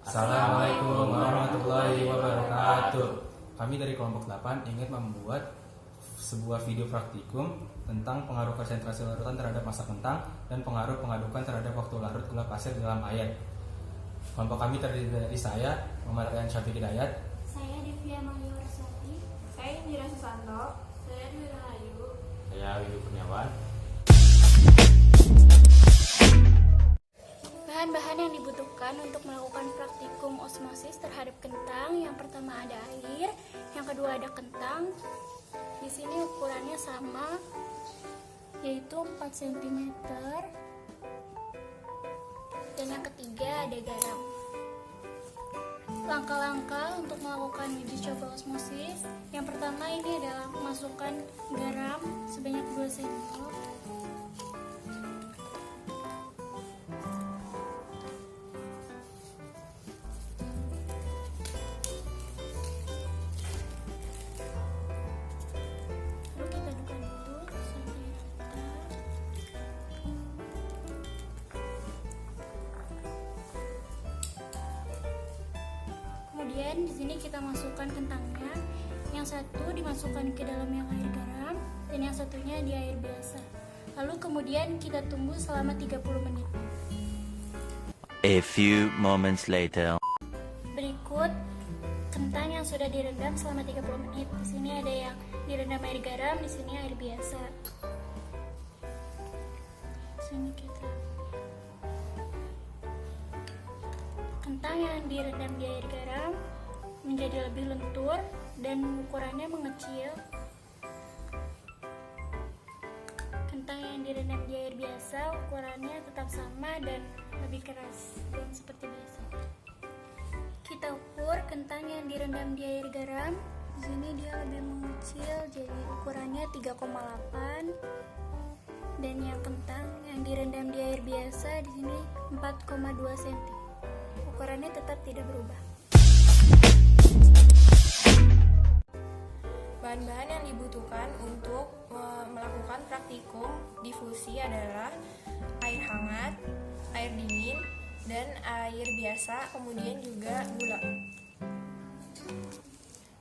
Assalamualaikum warahmatullahi wabarakatuh. Kami dari kelompok 8 ingin membuat sebuah video praktikum tentang pengaruh konsentrasi larutan terhadap massa kentang dan pengaruh pengadukan terhadap waktu larut gula pasir di dalam air. Kelompok kami terdiri dari saya, Muhammad Ryan Syafiq Hidayat, saya Divya Mahyursati, saya Indira Susanto, saya Dwi Rahayu, saya Windu Kurniawan. Bahan-bahan yang dibutuhkan untuk melakukan praktikum osmosis terhadap kentang, yang pertama ada air, yang kedua ada kentang. Di sini ukurannya sama, yaitu 4 cm. Dan yang ketiga ada garam. Langkah-langkah untuk melakukan uji coba osmosis. Yang pertama ini adalah masukkan garam sebanyak 2 sendok. Kemudian di sini kita masukkan kentangnya. Yang satu dimasukkan ke dalam yang air garam dan yang satunya di air biasa. Lalu kemudian kita tunggu selama 30 menit. A few moments later. Berikut kentang yang sudah direndam selama 30 menit. Di sini ada yang direndam air garam, di sini air biasa. Sini kita. Kentang yang direndam di air garam menjadi lebih lentur dan ukurannya mengecil. Kentang yang direndam di air biasa ukurannya tetap sama dan lebih keras dan seperti biasa. Kita ukur kentang yang direndam di air garam. Di sini dia lebih mengecil, jadi ukurannya 3,8. Dan yang kentang yang direndam di air biasa di sini 4,2 cm. Ukurannya tetap tidak berubah. bahan-bahan yang dibutuhkan untuk melakukan praktikum difusi adalah air hangat, air dingin, dan air biasa, kemudian juga gula.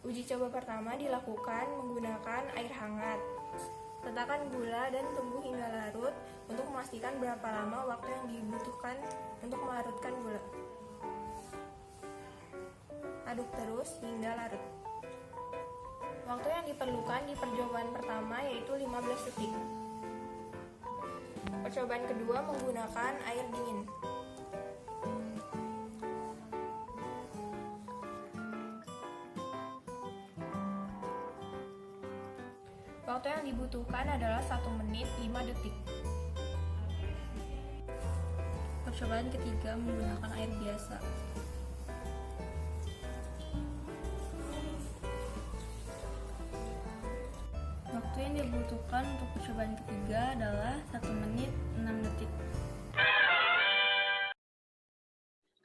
Uji coba pertama dilakukan menggunakan air hangat. Letakkan gula dan tunggu hingga larut untuk memastikan berapa lama waktu yang dibutuhkan untuk melarutkan gula. Aduk terus hingga larut. Waktu yang diperlukan di percobaan pertama yaitu 15 detik. Percobaan kedua menggunakan air dingin. Waktu yang dibutuhkan adalah 1 menit 5 detik. Percobaan ketiga menggunakan air biasa. Waktu yang dibutuhkan untuk percobaan ketiga adalah 1 menit 6 detik.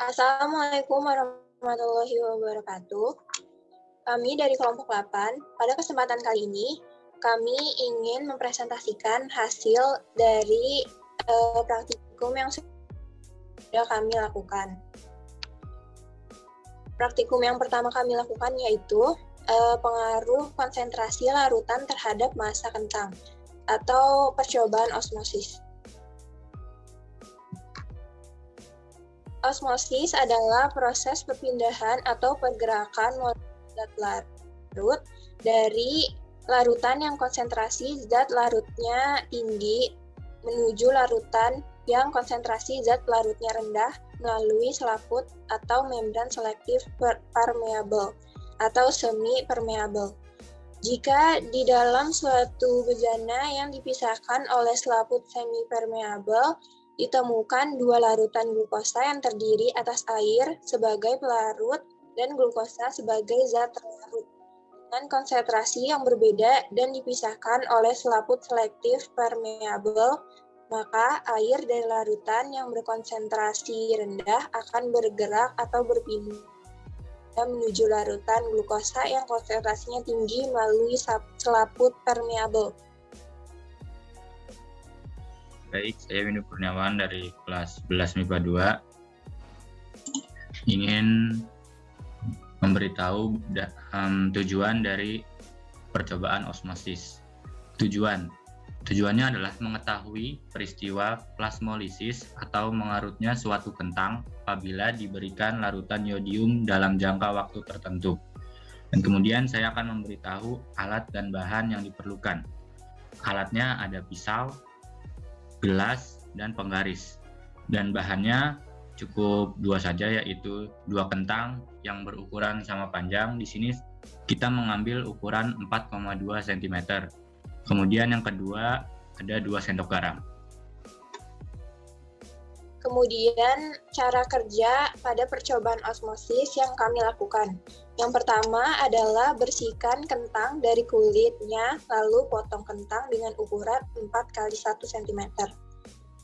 Assalamualaikum warahmatullahi wabarakatuh. Kami dari kelompok 8, pada kesempatan kali ini, kami ingin mempresentasikan hasil dari praktikum yang sudah kami lakukan. Praktikum yang pertama kami lakukan yaitu pengaruh konsentrasi larutan terhadap massa kentang atau percobaan osmosis. Osmosis adalah proses perpindahan atau pergerakan molekul zat larut dari larutan yang konsentrasi zat larutnya tinggi menuju larutan yang konsentrasi zat larutnya rendah melalui selaput atau membran selektif permeable atau semi-permeable. Jika di dalam suatu bejana yang dipisahkan oleh selaput semi-permeable, ditemukan dua larutan glukosa yang terdiri atas air sebagai pelarut dan glukosa sebagai zat terlarut dengan konsentrasi yang berbeda dan dipisahkan oleh selaput selektif permeable, maka air dari larutan yang berkonsentrasi rendah akan bergerak atau berpindah menuju larutan glukosa yang konsentrasinya tinggi melalui selaput permeable. Baik, saya Windu Kurniawan dari kelas 11 MIPA 2. ingin memberitahu tujuan dari percobaan osmosis. Tujuannya adalah mengetahui peristiwa plasmolisis atau mengarutnya suatu kentang apabila diberikan larutan iodium dalam jangka waktu tertentu. Dan kemudian saya akan memberitahu alat dan bahan yang diperlukan. Alatnya ada pisau, gelas, dan penggaris. Dan bahannya cukup 2 saja, yaitu 2 kentang yang berukuran sama panjang. Di sini kita mengambil ukuran 4,2 cm. Kemudian yang kedua ada 2 sendok garam. Kemudian cara kerja pada percobaan osmosis yang kami lakukan. Yang pertama adalah bersihkan kentang dari kulitnya, lalu potong kentang dengan ukuran 4 x 1 cm.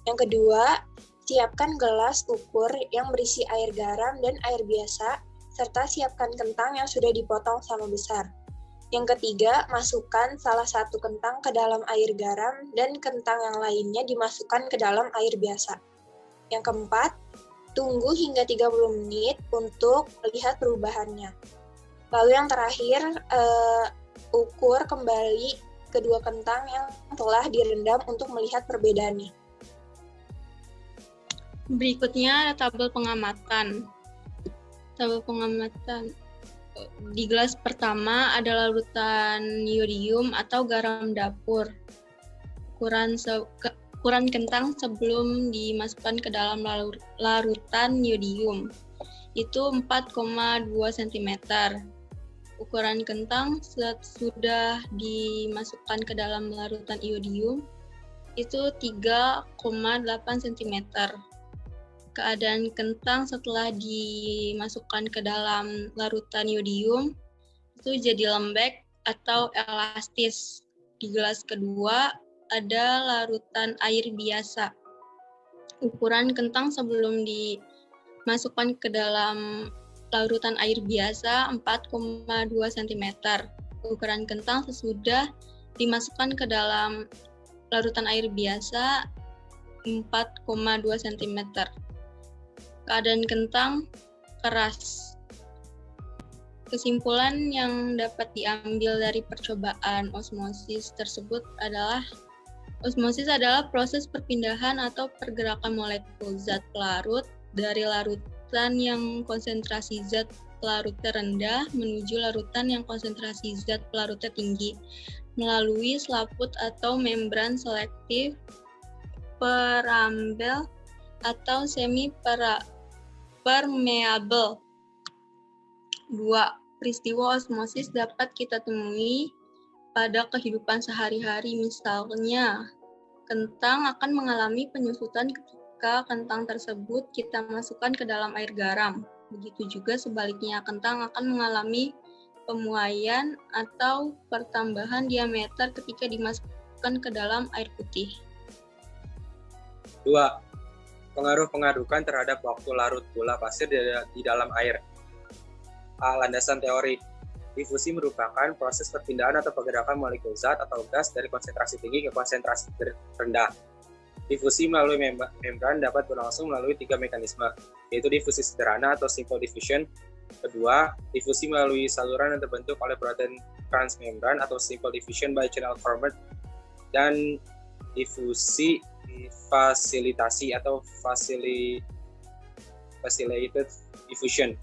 Yang kedua, siapkan gelas ukur yang berisi air garam dan air biasa, serta siapkan kentang yang sudah dipotong sama besar. Yang ketiga, masukkan salah satu kentang ke dalam air garam dan kentang yang lainnya dimasukkan ke dalam air biasa. Yang keempat, tunggu hingga 30 menit untuk melihat perubahannya. Lalu yang terakhir, ukur kembali kedua kentang yang telah direndam untuk melihat perbedaannya. Berikutnya tabel pengamatan. Di gelas pertama ada larutan iodium atau garam dapur. Ukuran kentang sebelum dimasukkan ke dalam larutan iodium itu 4,2 cm. Ukuran kentang sudah dimasukkan ke dalam larutan iodium itu 3,8 cm. Keadaan kentang setelah dimasukkan ke dalam larutan iodium itu jadi lembek atau elastis. Di gelas kedua ada larutan air biasa. Ukuran kentang sebelum dimasukkan ke dalam larutan air biasa 4,2 cm. Ukuran kentang sesudah dimasukkan ke dalam larutan air biasa 4,2 cm. Keadaan kentang keras. Kesimpulan yang dapat diambil dari percobaan osmosis tersebut adalah osmosis adalah proses perpindahan atau pergerakan molekul zat pelarut dari larutan yang konsentrasi zat pelarutnya rendah menuju larutan yang konsentrasi zat pelarutnya tinggi melalui selaput atau membran selektif, perambel, atau semi-permeable. 2. Peristiwa osmosis dapat kita temui pada kehidupan sehari-hari. Misalnya, kentang akan mengalami penyusutan ketika kentang tersebut kita masukkan ke dalam air garam. Begitu juga sebaliknya, kentang akan mengalami pemuaian atau pertambahan diameter ketika dimasukkan ke dalam air putih. 2. Pengaruh pengadukan terhadap waktu larut gula pasir di dalam air. Landasan teori. Difusi merupakan proses perpindahan atau pergerakan molekul zat atau gas dari konsentrasi tinggi ke konsentrasi rendah. Difusi melalui membran dapat berlangsung melalui 3 mekanisme, yaitu difusi sederhana atau simple diffusion. Kedua, difusi melalui saluran yang terbentuk oleh protein transmembran atau simple diffusion by channel format. Dan difusi fasilitasi atau facilitated diffusion.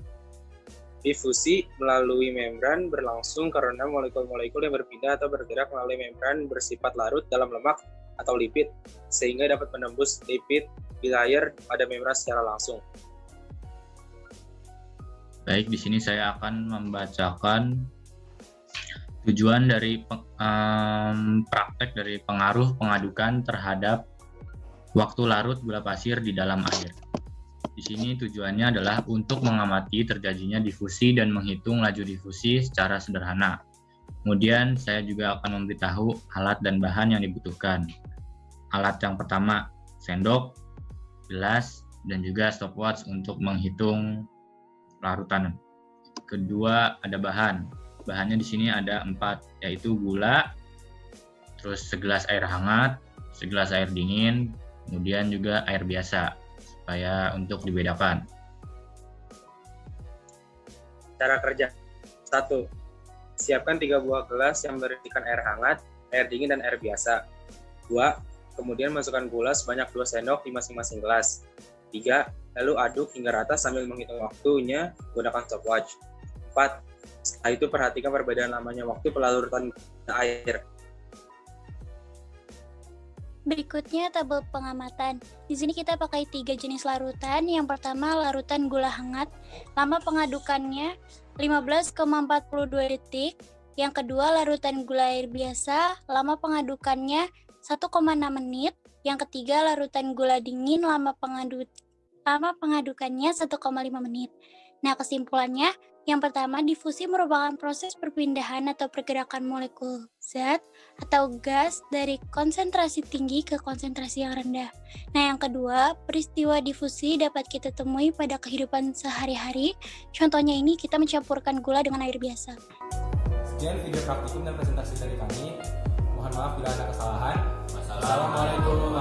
Difusi melalui membran berlangsung karena molekul-molekul yang berpindah atau bergerak melalui membran bersifat larut dalam lemak atau lipid, sehingga dapat menembus lipid bilayer pada membran secara langsung. Baik, di sini saya akan membacakan tujuan dari praktek dari pengaruh pengadukan terhadap waktu larut gula pasir di dalam air. Di sini tujuannya adalah untuk mengamati terjadinya difusi dan menghitung laju difusi secara sederhana. Kemudian saya juga akan memberitahu alat dan bahan yang dibutuhkan. Alat yang pertama, sendok, gelas, dan juga stopwatch untuk menghitung larutan. Kedua, ada bahan. Bahannya di sini ada 4, yaitu gula, terus segelas air hangat, segelas air dingin, kemudian juga air biasa, supaya untuk dibedakan. Cara kerja. 1. Siapkan 3 buah gelas yang berisikan air hangat, air dingin, dan air biasa. 2. Kemudian masukkan gula sebanyak 2 sendok di masing-masing gelas. 3. Lalu aduk hingga rata sambil menghitung waktunya menggunakan stopwatch. 4. Setelah itu perhatikan perbedaan lamanya waktu pelarutan air. Berikutnya tabel pengamatan. Di sini kita pakai 3 jenis larutan. Yang pertama larutan gula hangat. Lama pengadukannya 15,42 detik. Yang kedua larutan gula air biasa. Lama pengadukannya 1,6 menit. Yang ketiga larutan gula dingin. Lama pengadukannya 1,5 menit. Nah, kesimpulannya, yang pertama, difusi merupakan proses perpindahan atau pergerakan molekul zat atau gas dari konsentrasi tinggi ke konsentrasi yang rendah. Nah, yang kedua, peristiwa difusi dapat kita temui pada kehidupan sehari-hari. Contohnya ini, kita mencampurkan gula dengan air biasa. Sekian video praktikum dan presentasi dari kami. Mohon maaf bila ada kesalahan. Wassalamualaikum